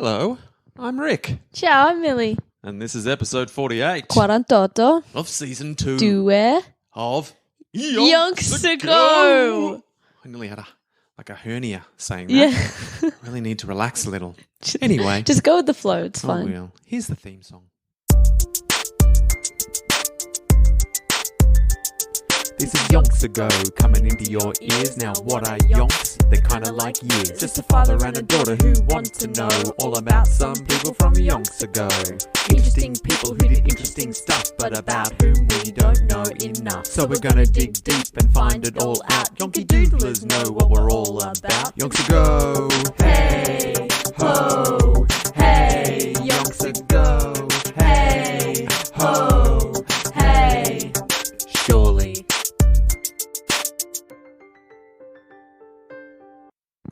Hello, I'm Rick. Ciao, I'm Millie. And this is episode 48 48 of season 2 Due of Yonks Ago. I nearly had a hernia saying that. Yeah. Really need to relax a little. Anyway. Just go with the flow. It's I fine. will. Here's the theme song. This is Yonks Ago, coming into your ears. Now what are yonks? They're kinda like years. Just a father and a daughter who want to know all about some people from Yonks Ago. Interesting people who did interesting stuff, but about whom we don't know enough. So we're gonna dig deep and find it all out. Yonky doodlers know what we're all about. Yonks Ago, hey ho, hey, Yonks Ago, hey ho, hey, surely.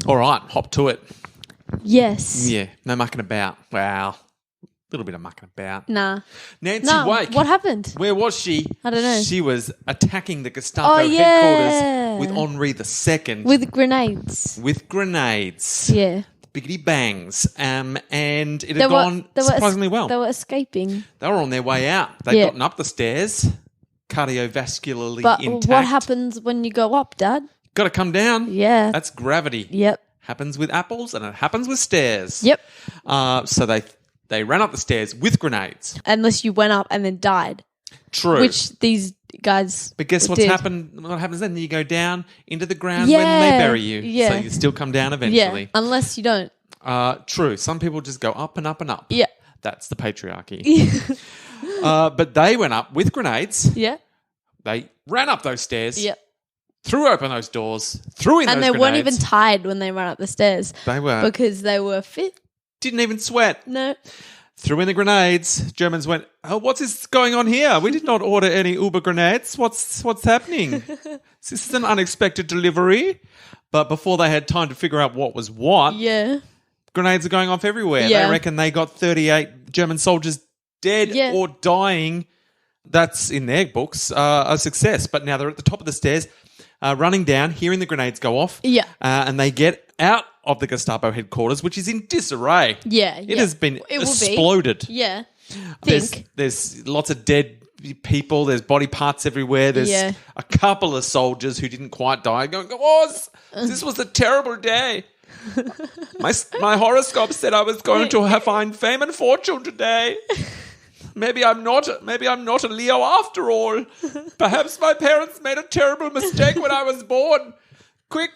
All right, hop to it. Yes. Yeah, no mucking about. Wow. A little bit of mucking about. Nah. Nancy No. Wake. What happened? Where was she? I don't know. She was attacking the Gestapo Oh, yeah. headquarters with Henri the Second. With grenades. With grenades. Yeah. Biggity bangs. And it had gone surprisingly well. They were escaping. They were on their way out. They'd Yeah. gotten up the stairs, cardiovascularly But intact. what happens when you go up, Dad? Got to come down. Yeah. That's gravity. Yep. Happens with apples and it happens with stairs. Yep. So they ran up the stairs with grenades. Unless you went up and then died. True. Which these guys But guess what's did. happened? What happens then? You go down into the ground Yeah, when they bury you. yeah. So you still come down Yeah. eventually. Unless you don't. True. Some people just go up and up and up. Yeah. That's the patriarchy. But they went up with grenades. Yeah. They ran up those stairs. Yep. Threw open those doors. Threw in And those they grenades. weren't even tired when they ran up the stairs. They were. Because they were fit. Didn't even sweat. No. Threw in the grenades. Germans went, oh, what's this going on here? We did not order any Uber grenades. What's happening? This is an unexpected delivery. But before they had time to figure out what was what, Yeah. grenades are going off everywhere. Yeah. They reckon they got 38 German soldiers dead Yeah. or dying. That's, in their books, a success. But now they're at the top of the stairs, running down, hearing the grenades go off. Yeah. And they get out of the Gestapo headquarters, which is in disarray. Yeah. It has been It will be. exploded. Yeah. There's lots of dead people. There's body parts everywhere. There's Yeah. a couple of soldiers who didn't quite die going, oh, this was a terrible day. My horoscope said I was going to find fame and fortune today. Maybe I'm not a Leo after all. Perhaps my parents made a terrible mistake when I was born. Quick,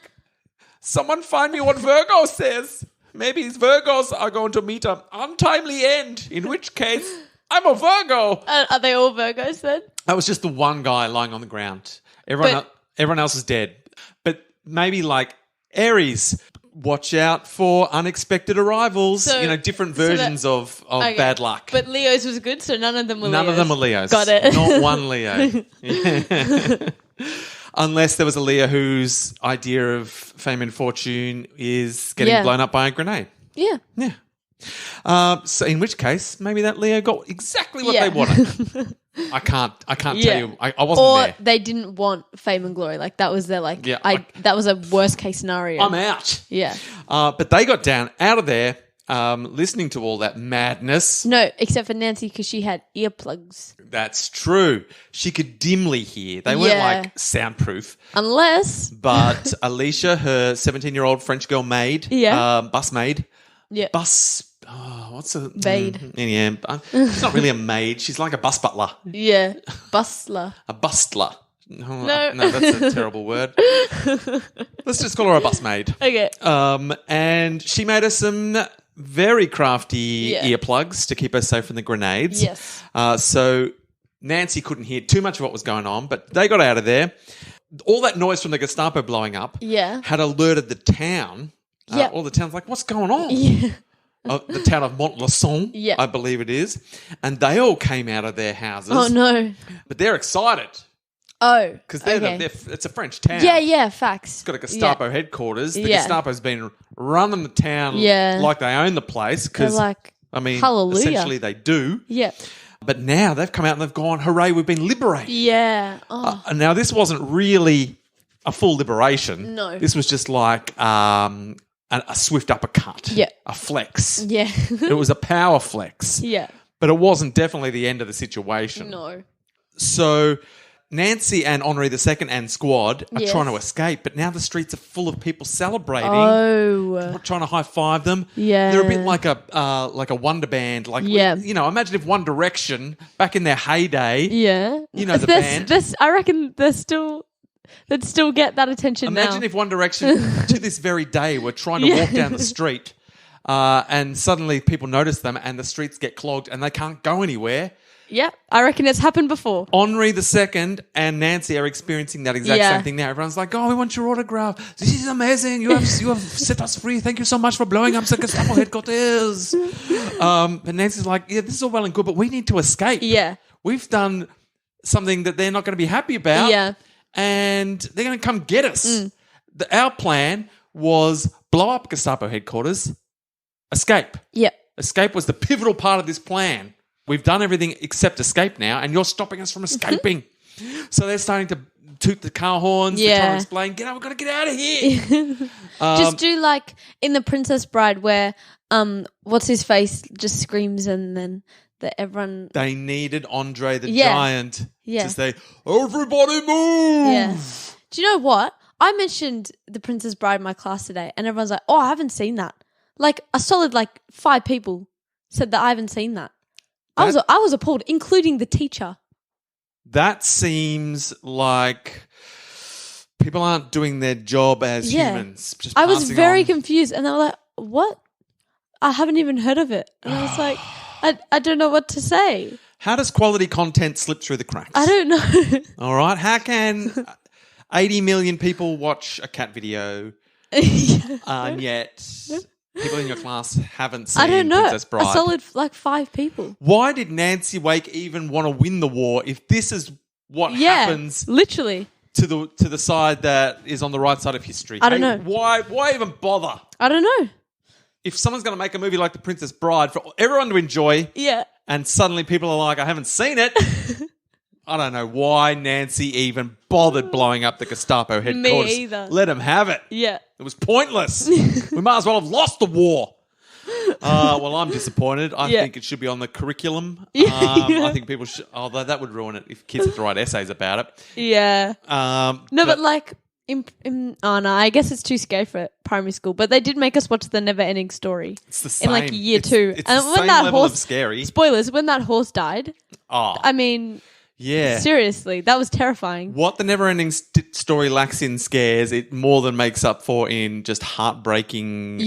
someone find me what Virgo says. Maybe Virgos are going to meet an untimely end, in which case I'm a Virgo. Are they all Virgos then? That was just the one guy lying on the ground. Everyone else is dead. But maybe like Aries, watch out for unexpected arrivals. So- different versions of Okay. bad luck. But Leo's was good, so none of them were None Leos. of them were Leos. Got it. Not one Leo. Yeah. Unless there was a Leo whose idea of fame and fortune is getting Yeah. blown up by a grenade. Yeah. Yeah. So in which case, maybe that Leo got exactly what Yeah. they wanted. I can't tell Yeah. you. I wasn't Or there. they didn't want fame and glory. Like that was their Yeah, that was a worst case scenario. I'm out. Yeah. But they got out of there, listening to all that madness. No, except for Nancy because she had earplugs. That's true. She could dimly hear. They weren't Yeah. like soundproof. Unless But Alicia, her 17-year-old French girl maid, Yeah. bus maid, yeah. what's a Maid. Yeah, she's not really a maid. She's like a bus butler, Yeah. Bustler. a bustler. No. No, that's a terrible word. Let's just call her a bus maid. Okay. And she made us some very crafty Yeah. earplugs to keep us safe from the grenades. Yes. So Nancy couldn't hear too much of what was going on, but they got out of there. All that noise from the Gestapo blowing up Yeah. had alerted the town. Yeah. All the town's like, what's going on? Yeah. The town of Montluçon, Yeah. I believe it is. And they all came out of their houses. Oh no. But they're excited Oh. because okay. it's a French town. Yeah. Facts. It's got a Gestapo headquarters. The Yeah. Gestapo's been running the town Yeah. like they own the place They're because, like, hallelujah. essentially they do. Yeah. But now they've come out and they've gone, hooray, we've been liberated. Yeah. Oh. And now this wasn't really a full liberation. No. This was just like a swift uppercut. Yeah. A flex. Yeah. It was a power flex. Yeah. But it wasn't definitely the end of the situation. No. So Nancy and Henri the Second and squad are Yes. trying to escape, but now the streets are full of people celebrating. Oh. Trying to high five them. Yeah. They're a bit like a wonder band. Like, Yeah. imagine if One Direction back in their heyday. Yeah. You know the band. I reckon they'd still get that attention now. Imagine if One Direction to this very day were trying to Yeah. walk down the street and suddenly people notice them and the streets get clogged and they can't go anywhere. Yeah, I reckon it's happened before. Henri the Second and Nancy are experiencing that exact same thing now. Everyone's like, "Oh, we want your autograph. This is amazing. You have set us free. Thank you so much for blowing up the Gestapo headquarters." But Nancy's like, "Yeah, this is all well and good, but we need to escape. Yeah. We've done something that they're not going to be happy about. Yeah. And they're going to come get us." Our plan was blow up Gestapo headquarters, escape. Yeah. Escape was the pivotal part of this plan. We've done everything except escape now, and you're stopping us from escaping. So they're starting to toot the car horns. They're trying to explain, we've got to get out of here. Just do like in The Princess Bride where what's his face just screams and then everyone... They needed Andre the Giant Yeah. to say, "Everybody move!" Yeah. Do you know what? I mentioned The Princess Bride in my class today and everyone's like, "Oh, I haven't seen that." Like a solid 5 people said that I haven't seen that. I was appalled, including the teacher. That seems like people aren't doing their job as humans. Just I was very on. confused and they were like, "What? I haven't even heard of it." And I was like, I don't know what to say. How does quality content slip through the cracks? I don't know. All right. How can 80 million people watch a cat video and yet people in your class haven't seen I don't know. Princess Bride? A solid 5 people. Why did Nancy Wake even want to win the war if this is what happens literally to the side that is on the right side of history? I don't know. Why even bother? I don't know. If someone's going to make a movie like The Princess Bride for everyone to enjoy, and suddenly people are like, "I haven't seen it," I don't know why Nancy even bothered blowing up the Gestapo headquarters. Me either. Let them have it. Yeah. It was pointless. We might as well have lost the war. Well, I'm disappointed. I think it should be on the curriculum. I think people should... Although that would ruin it if kids have to write essays about it. Yeah. But I guess it's too scary for primary school. But they did make us watch The Never Ending Story. It's the same. In year 2. It's the same level of scary. Spoilers, when that horse died. Oh. I mean... Yeah. Seriously, that was terrifying. What The Never-Ending Story lacks in scares, it more than makes up for in just heartbreaking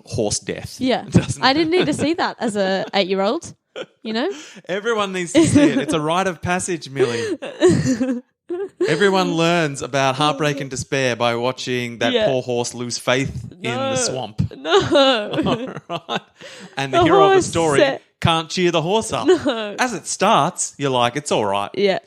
horse death. Yeah. I didn't need to see that as a 8-year-old, you know? Everyone needs to see it. It's a rite of passage, Millie. Everyone learns about heartbreak and despair by watching that poor horse lose faith in the swamp. No. All right. And the hero of the story can't cheer the horse up. No. As it starts, you're like, it's all right. Yeah.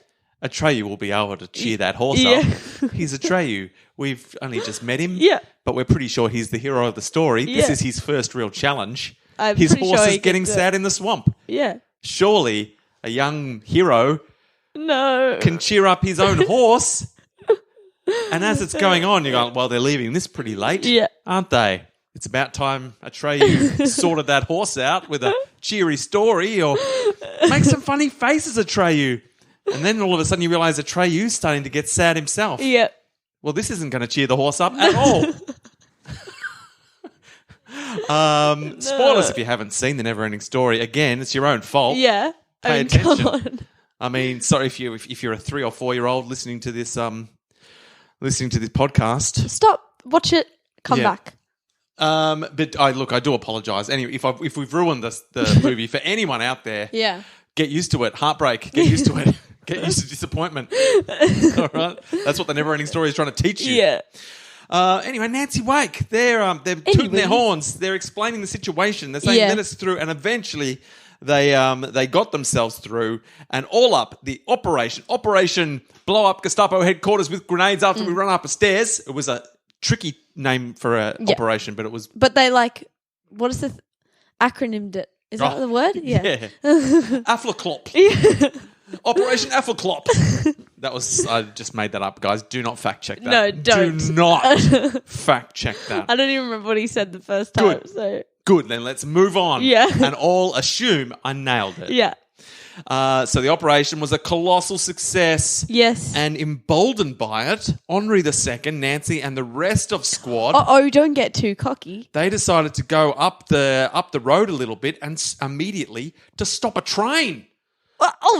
Atreyu will be able to cheer that horse up. He's Atreyu. We've only just met him. Yeah. But we're pretty sure he's the hero of the story. Yeah. This is his first real challenge. I'm His pretty horse sure is he getting gets sad in the swamp. Yeah. Surely a young hero can cheer up his own horse. And as it's going on, you're going, well, they're leaving this pretty late, aren't they? It's about time Atreyu sorted that horse out with a cheery story or make some funny faces, Atreyu. And then all of a sudden you realise Atreyu's starting to get sad himself. Yeah. Well, this isn't going to cheer the horse up at all. Spoilers if you haven't seen The Never-Ending Story. Again, it's your own fault. Yeah. Pay Come attention. on. I mean, sorry if you're a 3 or 4 year old listening to this podcast. Stop. Watch it. Come back. But I do apologise. Anyway, if we've ruined the movie for anyone out there, get used to it. Heartbreak. Get used to it. Get used to disappointment. All right, that's what The Never-Ending Story is trying to teach you. Yeah. Anyway, Nancy Wake, they're tooting their horns. They're explaining the situation. They're saying let us through, and eventually they got themselves through, and all up the Operation Blow Up Gestapo Headquarters with grenades after we run up the stairs. It was a tricky name for an operation, but it was. But they what is the acronymed it? Is that the word? Yeah. Affleclop. Operation Affleclop. That was I just made that up, guys. Do not fact check that. No, don't. Do not fact check that. I don't even remember what he said the first time. Good. So Good. Then let's move on. Yeah. And all assume I nailed it. yeah. So the operation was a colossal success. Yes. And emboldened by it, Henri the Second, Nancy, and the rest of squad, Don't get too cocky. they decided to go up the road a little bit and immediately to stop a train.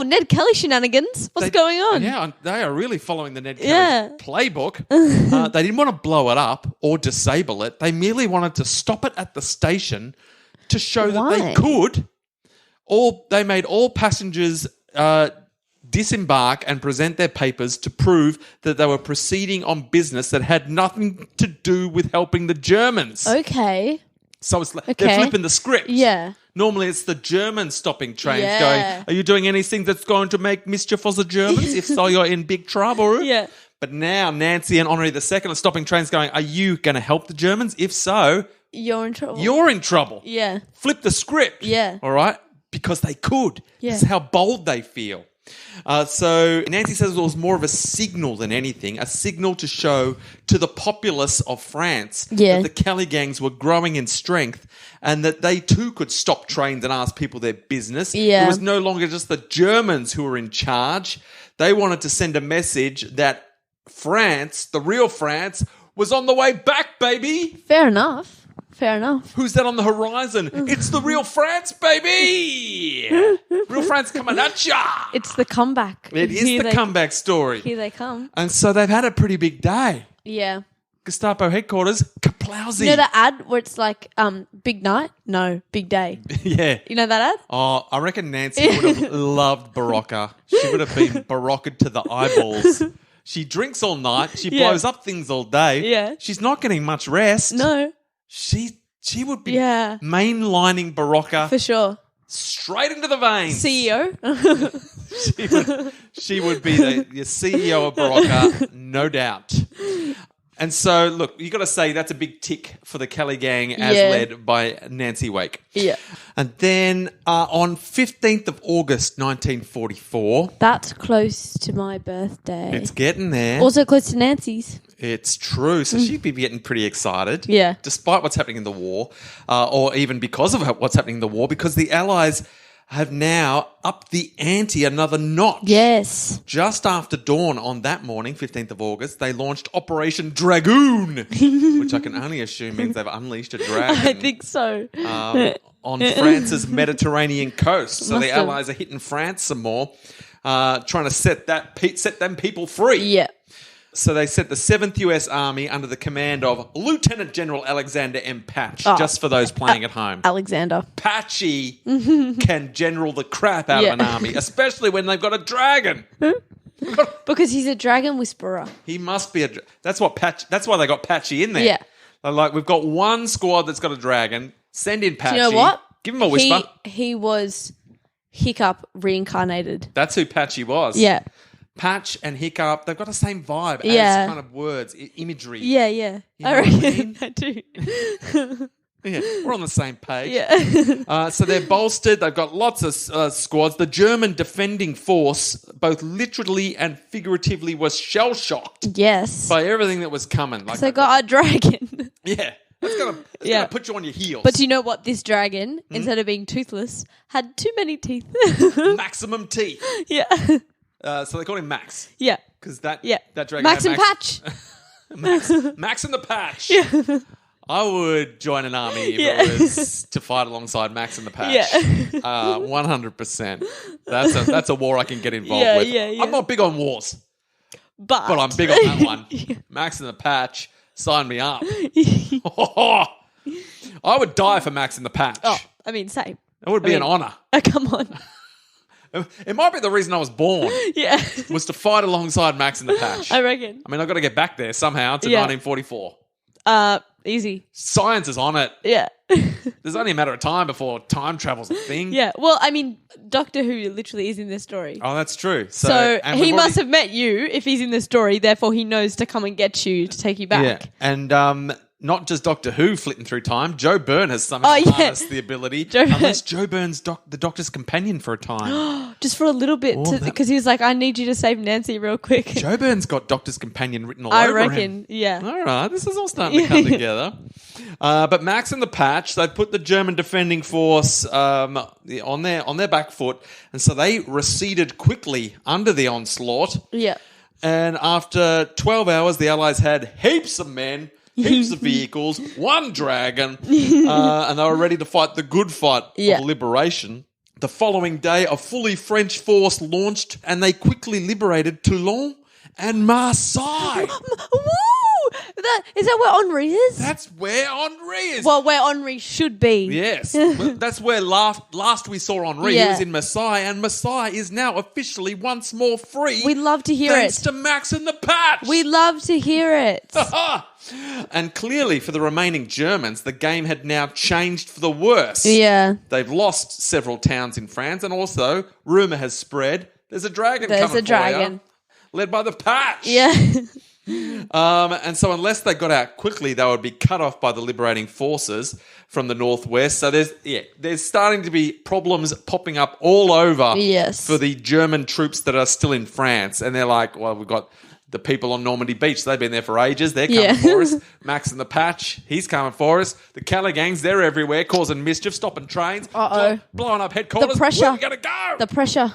Ned Kelly shenanigans. What's going on? Yeah, they are really following the Ned Kelly Yeah. playbook. They didn't want to blow it up or disable it. They merely wanted to stop it at the station to show that they Why? could. They made all passengers disembark and present their papers to prove that they were proceeding on business that had nothing to do with helping the Germans. Okay. So they're flipping the script. Yeah. Normally it's the Germans stopping trains Yeah. going, are you doing anything that's going to make mischief for the Germans? If so, you're in big trouble. Yeah. But now Nancy and Henri the Second are stopping trains going, are you going to help the Germans? If so, You're in trouble. you're in trouble. Yeah. Flip the script. Yeah. All right? Because they could. Yeah. This is how bold they feel. So Nancy says it was more of a signal than anything, a signal to show to the populace of France Yeah. that the Kelly gangs were growing in strength and that they too could stop trains and ask people their business. Yeah. It was no longer just the Germans who were in charge. They wanted to send a message that France, the real France, was on the way back, baby. Fair enough. Who's that on the horizon? It's the real France, baby! Real France coming at ya! It's the comeback. It is the comeback story. Here they come. And so they've had a pretty big day. Yeah. Gestapo headquarters, Kaplowsy. You know that ad where it's like, big night? No, big day. Yeah. You know that ad? Oh, I reckon Nancy would have loved Barocca. She would have been Barocca to the eyeballs. She drinks all night. She Yeah. blows up things all day. Yeah. She's not getting much rest. No. She would be Yeah. mainlining Barocca For sure. straight into the veins. CEO? She would be the CEO of Barocca, no doubt. And so, look, you got to say that's a big tick for the Kelly gang as Yeah. led by Nancy Wake. Yeah. And then on 15th of August, 1944, That's close to my birthday. it's getting there. Also close to Nancy's. It's true. So she'd be getting pretty excited. Yeah. Despite what's happening in the war, or even because of what's happening in the war, because the Allies have now upped the ante another notch. Yes. Just after dawn on that morning, 15th of August, they launched Operation Dragoon, which I can only assume means they've unleashed a dragon. I think so. On France's Mediterranean coast. So Must the have. Allies are hitting France some more, trying to set them people free. Yeah. So they sent the 7th US Army under the command of Lieutenant General Alexander M. Patch, Oh. just for those playing at home. Alexander. Patchy can general the crap out Yeah. of an army, especially when they've got a dragon. Because he's a dragon whisperer. He must be that's why they got Patchy in there. Yeah. They're like, we've got one squad that's got a dragon. Send in Patchy. Do you know what? Give him a whisper. He was Hiccup reincarnated. That's who Patchy was. Yeah. Patch and Hiccup, they've got the same vibe Yeah. as kind of words, imagery. Yeah, yeah. know I what I reckon mean? I do. Yeah, we're on the same page. Yeah. So they're bolstered. They've got lots of squads. The German defending force, both literally and figuratively, was shell-shocked Yes. by everything that was coming. Like, So they got a dragon. yeah, it's gonna put you on your heels. But do you know what? This dragon, Hmm? instead of being toothless, had too many teeth. maximum teeth. Yeah. So they call him Max Yeah. because that Yeah. dragon Max had and Patch. Max and the Patch. Yeah. I would join an army if Yeah. it was to fight alongside Max and the Patch. Yeah. 100%. That's a war I can get involved Yeah, with. yeah, yeah. I'm not big on wars, But but I'm big on that one. Max and the Patch, sign me up. I would die for Max and the Patch. Oh, I mean, same. It would be an honour. Come on. It might be the reason I was born, Yeah. was to fight alongside Max and the Patch. I reckon. I mean, I've got to get back there somehow to Yeah. 1944. Easy. Science is on it. Yeah. There's only a matter of time before time travel's a thing. Yeah. Well, I mean, Doctor Who literally is in this story. Oh, that's true. So and he we've must have met you if he's in the story. Therefore, he knows to come and get you to take you back. Yeah, and not just Doctor Who flitting through time. Joe Byrne has somehow harnessed the ability. Unless Joe Byrne's the Doctor's companion for a time. Just for a little bit, because he was like, I need you to save Nancy real quick. Joe Byrne's got Doctor's companion written all over him. I reckon, yeah. All right, this is all starting to come together. But Max and the Patch, they put the German defending force on their back foot, and so they receded quickly under the onslaught. Yeah. And after 12 hours, the Allies had heaps of men, heaps of vehicles, one dragon, and they were ready to fight the good fight of liberation. The following day, a fully French force launched, and they quickly liberated Toulon and Marseille. Woo! Is that where Henri is? That's where Henri is. Well, where Henri should be. Yes. That's where last we saw Henri. He was in Marseille, and Marseille is now officially once more free. We love to hear thanks to Max and the Patch. We love to hear it. And clearly, for the remaining Germans, the game had now changed for the worse. Yeah. They've lost several towns in France, and also, rumour has spread, there's a dragon coming for you, led by the Patch. Yeah. And so unless they got out quickly, they would be cut off by the liberating forces from the northwest. So there's starting to be problems popping up all over for the German troops that are still in France. And they're like, well, we've got the people on Normandy Beach. They've been there for ages. They're coming for us. Max and the Patch, he's coming for us. The Caligangs, they're everywhere, causing mischief, stopping trains, blowing up headquarters. The pressure. Where are we going to go? The pressure.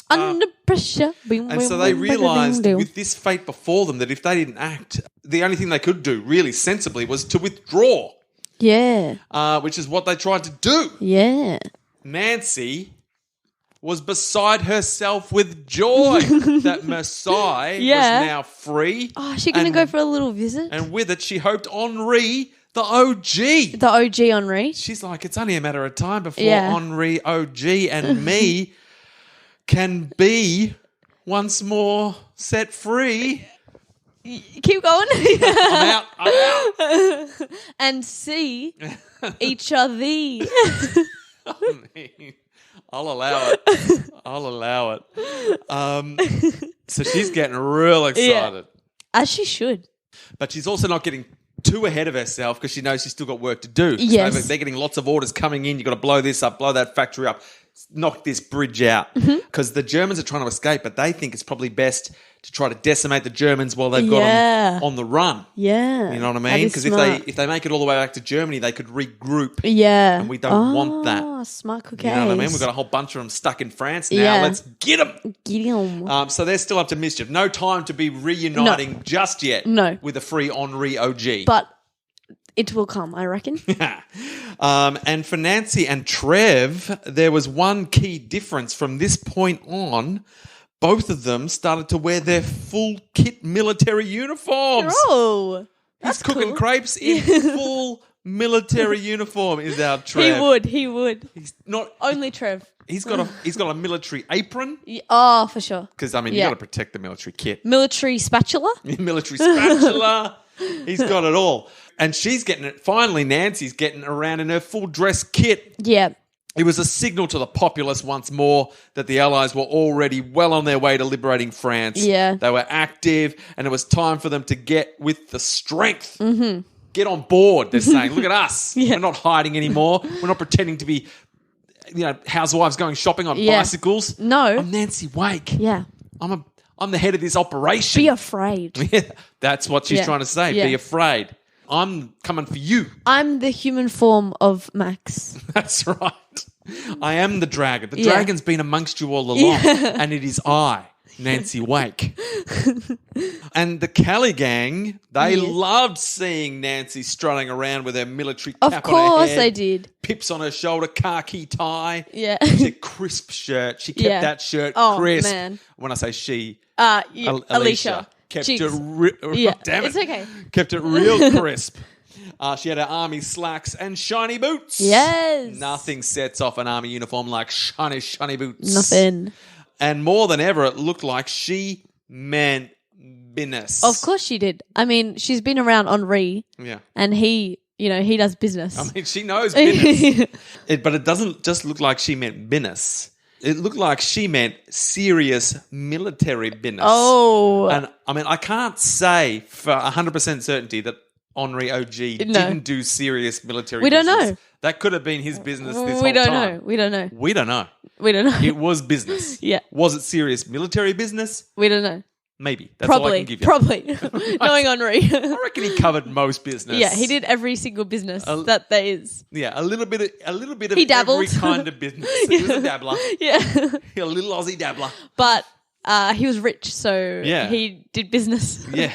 Under pressure. And so they realised with this fate before them that if they didn't act, the only thing they could do really sensibly was to withdraw. Yeah. Which is what they tried to do. Yeah. Nancy was beside herself with joy that Marseille was now free. Oh, is she going to go for a little visit? And with it, she hoped Henri, the OG. The OG Henri. She's like, it's only a matter of time before Henri, OG, and me can be once more set free. Keep going. I'm out. And see each other. I mean, I'll allow it. So she's getting real excited. As she should. But she's also not getting too ahead of herself because she knows she's still got work to do. Yes. So they're getting lots of orders coming in. You've got to blow this up, blow that factory up, knock this bridge out. Because the Germans are trying to escape, but they think it's probably best to try to decimate the Germans while they've got them on the run. Yeah. You know what I mean? Because if they make it all the way back to Germany, they could regroup. Yeah. And we don't want that. Smart cookies. You know what I mean? We've got a whole bunch of them stuck in France now. Yeah. Let's get them. Get them. So they're still up to mischief. No time to be reuniting just yet with a free Henri OG. But it will come, I reckon. And for Nancy and Trev, there was one key difference. From this point on, both of them started to wear their full kit military uniforms. Oh, that's He's cooking cool. crepes in full military uniform is our Trev. He would. He's not only Trev. He's got a military apron. Oh, for sure. Because I mean, you got to protect the military kit. Military spatula. Military spatula. He's got it all. And she's getting it. Finally, Nancy's getting around in her full dress kit. Yeah. It was a signal to the populace once more that the Allies were already well on their way to liberating France. Yeah. They were active, and it was time for them to get with the strength. Mm-hmm. Get on board, they're saying. Look at us. We're not hiding anymore. We're not pretending to be, housewives going shopping on bicycles. No. I'm Nancy Wake. Yeah. I'm the head of this operation. Be afraid. That's what she's trying to say. Be afraid. I'm coming for you. I'm the human form of Max. That's right. I am the dragon. The dragon's been amongst you all along, and it is I, Nancy Wake. And the Caligang, they loved seeing Nancy strutting around with her military cap on her head. Of course they did. Pips on her shoulder, khaki tie. Yeah. She had a crisp shirt. She kept that shirt crisp. Man. When I say she, Alicia. Kept Cheeks. it damn it. It's okay. Kept it real crisp. She had her army slacks and shiny boots. Yes. Nothing sets off an army uniform like shiny boots. Nothing. And more than ever, it looked like she meant business. Of course she did. I mean, she's been around Henri. Yeah. And he does business. I mean, she knows business. But it doesn't just look like she meant business. It looked like she meant serious military business. Oh. And I mean, I can't say for 100% certainty that Henri OG didn't do serious military We don't business. know. That could have been his business this We whole don't time. know. We don't know. We don't know. We don't know. It was business. Yeah. Was it serious military business? We don't know. Maybe. That's all I can give you. Probably. Knowing Henri. I reckon he covered most business. Yeah, he did every single business that there is. Yeah, a little bit of He dabbled. every kind of business. He was a dabbler. Yeah. A little Aussie dabbler. But he was rich, so Yeah. he did business. Yeah.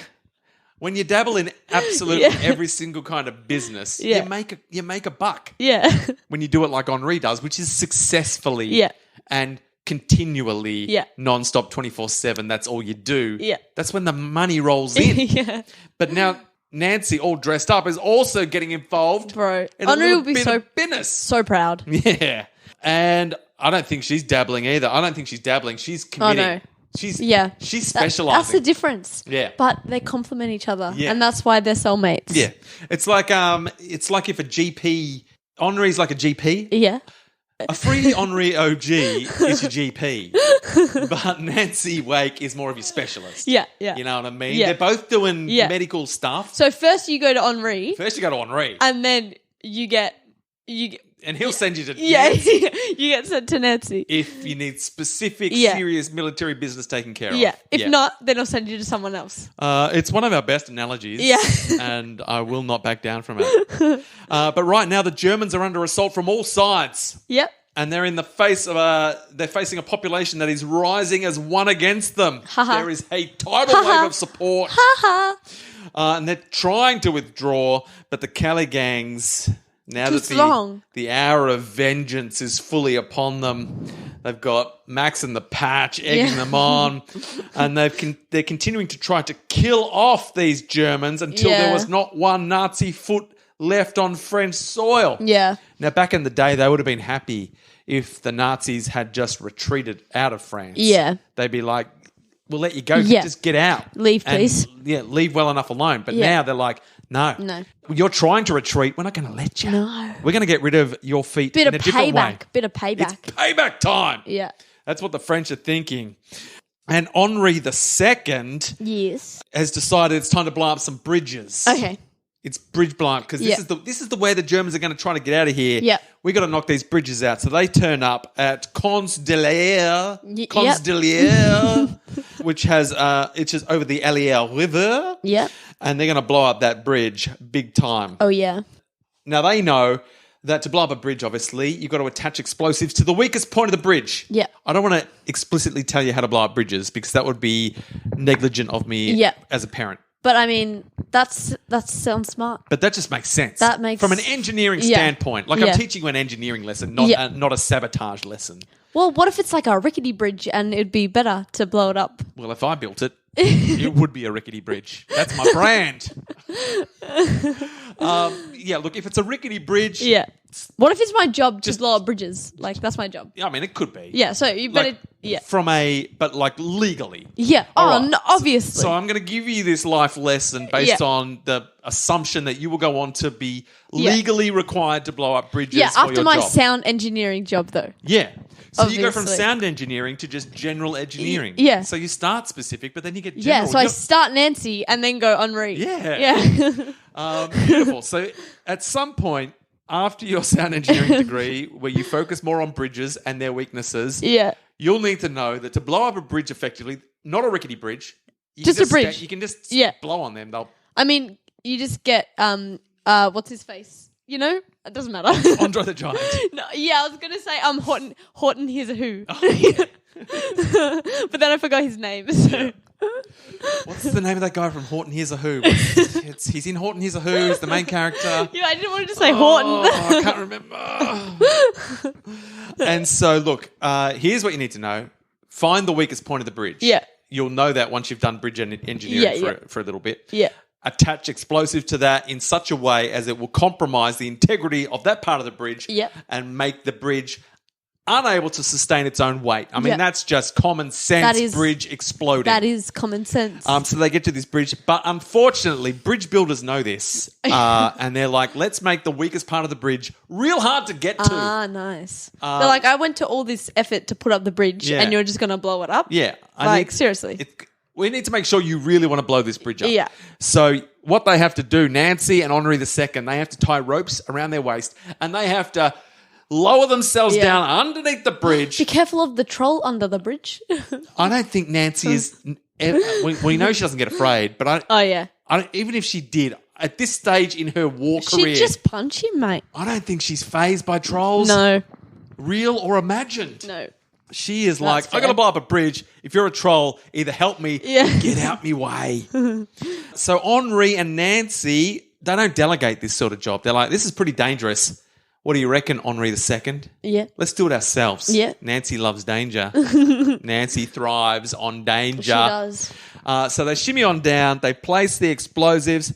When you dabble in absolutely every single kind of business, Yeah. you make a buck. Yeah. When you do it like Henri does, which is successfully Yeah. and continually Yeah. non-stop 24/7, that's all you do. Yeah. That's when the money rolls in. Yeah. But now Nancy, all dressed up, is also getting involved. Bro. In a Henri little will be bit so of business. so proud. Yeah. And I don't think she's dabbling either. I don't think she's dabbling. She's committing. no. She's That's specializing. the difference. Yeah. But they complement each other. Yeah. And that's why they're soulmates. Yeah. It's like if a GP, Henri's like a GP. Yeah. A free Henri OG is your GP, but Nancy Wake is more of your specialist. Yeah. Yeah. You know what I mean? Yeah. They're both doing Yeah. medical stuff. So first you go to Henri First you go to Henri, and then you get and he'll send you to you get sent to Nancy. if you need specific, Yeah. serious military business taken care Yeah. of. If not, then I'll send you to someone else. It's one of our best analogies. Yeah. And I will not back down from it. But right now, the Germans are under assault from all sides. Yep. And they're in the face of they're facing a population that is rising as one against them. There is a tidal wave of support. And they're trying to withdraw, but the Calais gangs, now Too that strong. the hour of vengeance is fully upon them, they've got Max and the Patch egging them on, and they're continuing to try to kill off these Germans until there was not one Nazi foot left on French soil. Yeah. Now, back in the day, they would have been happy if the Nazis had just retreated out of France. Yeah. They'd be like, we'll let you go. Yeah. Just get out. Leave, And, please. Yeah, leave well enough alone. But Yeah. now they're like, no. No. You're trying to retreat. We're not going to let you. No. We're going to get rid of your feet Bit in of a different way. payback. Bit of payback. It's payback time. Yeah. That's what the French are thinking. And Henri the Second Yes. has decided it's time to blow up some bridges. Okay. It's bridge blown because Yeah. this is the way the Germans are going to try to get out of here. Yeah. We got to knock these bridges out. So they turn up at Consdelier, which has it's just over the Allier River. Yeah. And they're going to blow up that bridge big time. Oh, yeah. Now they know that to blow up a bridge, obviously, you've got to attach explosives to the weakest point of the bridge. Yeah. I don't want to explicitly tell you how to blow up bridges because that would be negligent of me Yeah. as a parent. But I mean, that sounds smart. But that just makes sense. That makes- from an engineering Yeah. standpoint. Like Yeah. I'm teaching you an engineering lesson, not Yeah. not a sabotage lesson. Well, what if it's like a rickety bridge and it'd be better to blow it up? Well, if I built it, it would be a rickety bridge. That's my brand. Yeah, look, if it's a rickety bridge, Yeah. What if it's my job to blow up bridges? Like, that's my job. I mean, it could be. Yeah, so you better... Like, Yeah. but like legally. Yeah. All Oh, right. no, obviously. So I'm going to give you this life lesson based Yeah. on the assumption that you will go on to be Yeah. legally required to blow up bridges yeah, for after your my job. sound engineering job, though. Yeah. So you go from Obviously. sound engineering to just general engineering. Yeah. So you start specific, but then you get Yeah, general. so I You're- start Nancy and then go Henri. Yeah. Yeah. Beautiful. So at some point after your sound engineering degree, where you focus more on bridges and their weaknesses, yeah. you'll need to know that to blow up a bridge effectively, not a rickety bridge, you Just can a bridge. You can just Yeah. blow on them. They'll I mean, you just get, what's his face? You know? It doesn't matter. Andre the Giant. No, yeah, I was going to say Horton here's a who. Oh, But then I forgot his name. So. What's the name of that guy from Horton Hears a Who? He's in Horton Hears a Who. He's the main character. Yeah, I didn't want to say Horton. I can't remember. And so, look, here's what you need to know. Find the weakest point of the bridge. Yeah. You'll know that once you've done bridge engineering Yeah, for a little bit. Yeah. Attach explosive to that in such a way as it will compromise the integrity of that part of the bridge Yep. and make the bridge unable to sustain its own weight. I mean, Yep. that's just common sense That is- bridge exploding. That is common sense. So they get to this bridge, but unfortunately, bridge builders know this, and they're like, "Let's make the weakest part of the bridge real hard to get to." Ah, nice. They're like, I went to all this effort to put up the bridge Yeah. and you're just going to blow it up? Yeah, Like, seriously. we need to make sure you really want to blow this bridge up. Yeah. So what they have to do, Nancy and Henri the Second, they have to tie ropes around their waist and they have to lower themselves down underneath the bridge. Be careful of the troll under the bridge. I don't think Nancy is. We know she doesn't get afraid, but even if she did, at this stage in her war career, She'd just punch him, mate. I don't think she's fazed by trolls. No. Real or imagined. No. She is like, fair. I got to blow up a bridge. If you're a troll, either help me or get out me way. So Henri and Nancy, they don't delegate this sort of job. They're like, this is pretty dangerous. What do you reckon, Henri the Second? Yeah. Let's do it ourselves. Yeah. Nancy loves danger. Nancy thrives on danger. She does. So they shimmy on down. They place the explosives.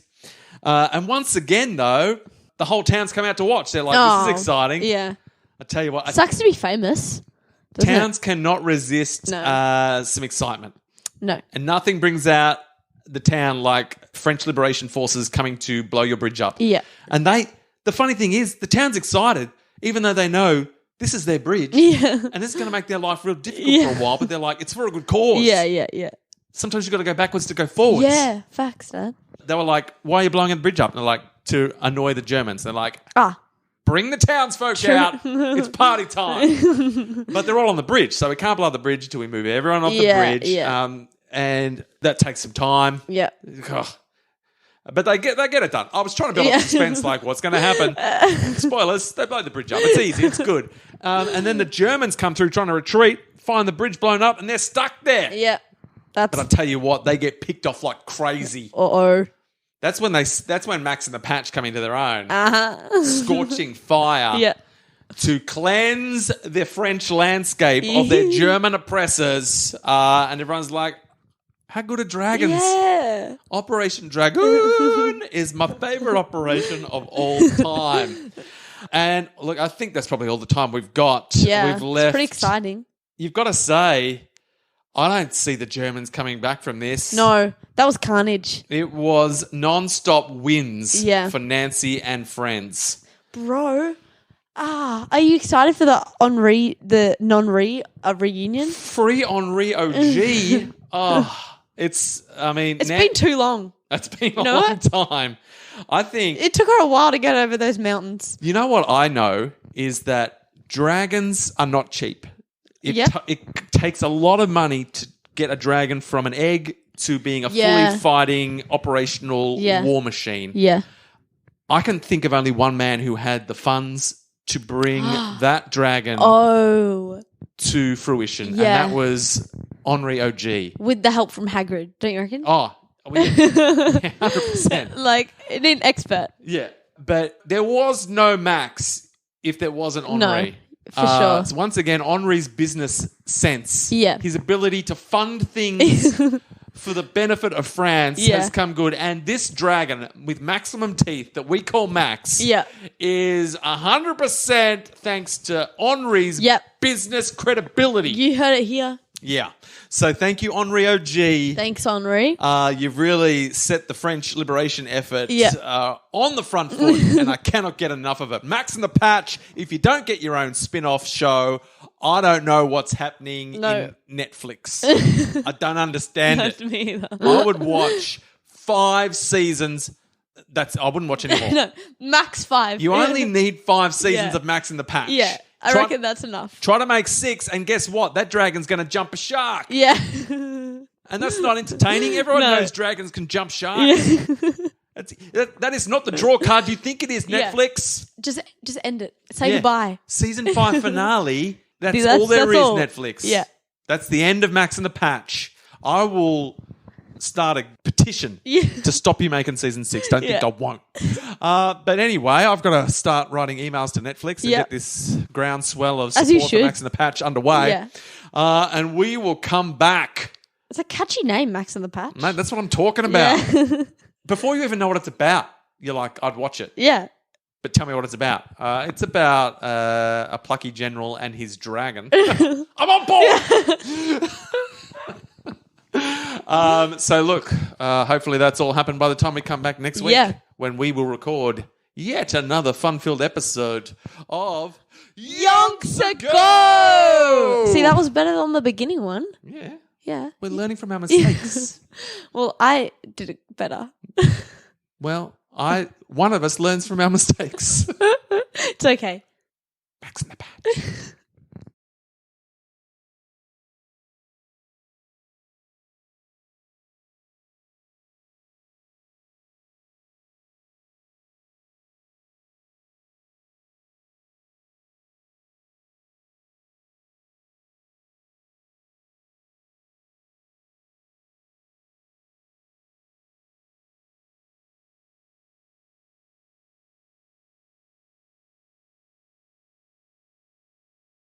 And once again, though, the whole town's come out to watch. They're like, this is exciting. Yeah. I tell you what. Sucks to be famous. Towns cannot resist No. some excitement. No. And nothing brings out the town like French Liberation Forces coming to blow your bridge up. Yeah. And the funny thing is, the town's excited, even though they know this is their bridge. Yeah. And this is going to make their life real difficult for a while, but they're like, it's for a good cause. Yeah. Sometimes you've got to go backwards to go forwards. Yeah. Facts, Dad. They were like, why are you blowing the bridge up? And they're like, to annoy the Germans. They're like, bring the townsfolk out. It's party time. But they're all on the bridge, so we can't blow the bridge until we move everyone off the bridge. Yeah. And that takes some time. Yeah. Ugh. But they get it done. I was trying to build up suspense, like what's going to happen. Spoilers, they blow the bridge up. It's easy, it's good. And then the Germans come through trying to retreat, find the bridge blown up, and they're stuck there. Yeah. But I tell you what, they get picked off like crazy. Uh-oh. That's when Max and the Patch come into their own. Scorching fire to cleanse the French landscape of their German oppressors. And everyone's like, how good are dragons? Yeah. Operation Dragoon is my favourite operation of all time. And look, I think that's probably all the time we've got. Yeah, We've left. It's pretty exciting. You've got to say, I don't see the Germans coming back from this. No, that was carnage. It was non-stop wins Yeah. for Nancy and friends. Bro. Are you excited for the non-re reunion? Free Henri OG. It's been too long. It's been a long time. I think It took her a while to get over those mountains. you know what I know is that dragons are not cheap. It takes a lot of money to get a dragon from an egg to being a fully fighting operational war machine. Yeah. I can think of only one man who had the funds to bring that dragon to fruition, and that was Henri OG. With the help from Hagrid, don't you reckon? Oh, 100%. Like, it need an expert. Yeah, but there was no Max if there wasn't Henri. No, for sure. So once again, Henri's business sense, Yeah. his ability to fund things for the benefit of France has come good. And this dragon with maximum teeth that we call Max is 100% thanks to Henri's business credibility. You heard it here. Yeah. So thank you, Henri OG. Thanks, Henri. You've really set the French liberation effort on the front foot, and I cannot get enough of it. Max and the Patch, if you don't get your own spin-off show, I don't know what's happening in Netflix. I don't understand it. Me either. I would watch 5 seasons. I wouldn't watch anymore. No, max 5. You only need 5 seasons of Max and the Patch. Yeah, I reckon that's enough. Try to make 6, and guess what? That dragon's going to jump a shark. Yeah. And that's not entertaining. Everyone knows dragons can jump sharks. That is not the draw card you think it is, Netflix. Just end it. Say goodbye. Season 5 finale. That's all there is, Netflix. Yeah. That's the end of Max and the Patch. I will start a petition to stop you making season 6. Don't think I won't. But anyway, I've got to start writing emails to Netflix and get this groundswell of support for Max and the Patch underway. Yeah. And we will come back. It's a catchy name, Max and the Patch. Mate, that's what I'm talking about. Yeah. Before you even know what it's about, you're like, I'd watch it. Yeah. But tell me what it's about. It's about a plucky general and his dragon. I'm on board! So look, hopefully that's all happened by the time we come back next week when we will record yet another fun-filled episode of Yonks Ago! See, that was better than the beginning one. Yeah. Yeah. We're learning from our mistakes. Well, I did it better. Well, one of us learns from our mistakes. It's okay. Max in the patch.